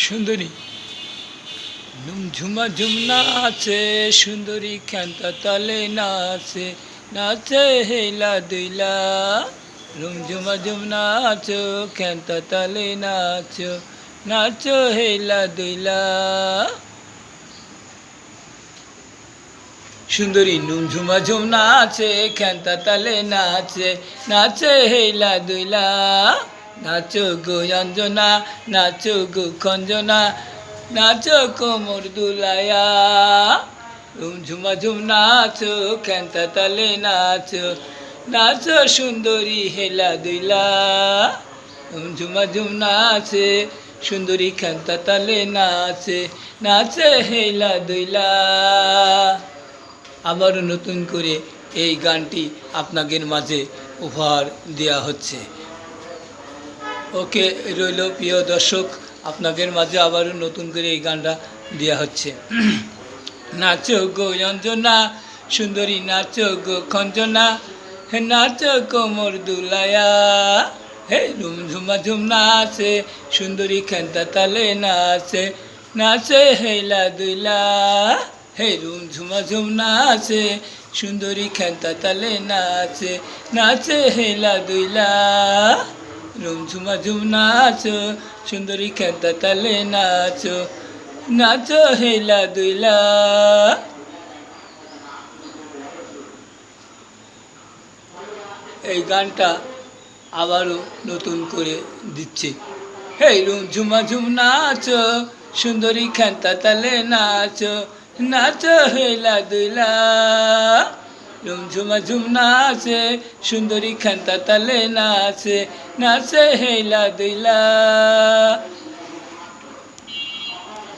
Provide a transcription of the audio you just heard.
সুন্দরী ঝুমা ঝুম নাচে, সুন্দরী খ্যান্তা তালে নাচে, নাচে হেলা দুইলা। ঝুমা ঝুম নাচো, খ্যান্তা তালে নাচো, নাচো হেলা দুইলা। সুন্দরী ঝুমা ঝুম নাচে, খ্যান্তা তালে নাচে, নাচে হেলা দুইলা। নাচো গো অঞ্জনা, নাচো গো খঞ্জনা, নাচো কোমর দুলায়া। ঝুমা ঝুম নাচো, খ্যান্তা তালে নাচো, নাচো সুন্দরী হেলা দুইলা। ঝুমা ঝুম নাচে, সুন্দরী খ্যান্তা তালে নাচে, নাচে হেলা দুইলা। আবারও নতুন করে এই গানটি আপনাদের মাঝে উপহার দেওয়া হচ্ছে। ওকে রইল প্রিয় দর্শক, আপনাদের মাঝে আবারও নতুন করে এই গানটা দেওয়া হচ্ছে। নাচো গো অঞ্জনা, সুন্দরী নাচো গো খঞ্জনা, নাচো কোমর দুলায়া। হে ঝুমা ঝুম নাচে, সুন্দরী খ্যান্তা তালে নাচে, নাচে হেলা দুইলা। হে ঝুমা ঝুম নাচে, সুন্দরী খ্যান্তা তালে নাচে, নাচে হেলা দুইলা। ঝুমা ঝুম নাচো, সুন্দরী খ্যান্তা তালে নাচো, নাচো হেলা দুইলা। এই গানটা আবারও নতুন করে দিচ্ছি। হেই ঝুমা ঝুম নাচো, সুন্দরী খ্যান্তা তালে নাচো, নাচো হেলা দুইলা। ঝুমা ঝুম নাচে, সুন্দরী খ্যান্তা তালে নাচে, নাচে হেলা দুইলা।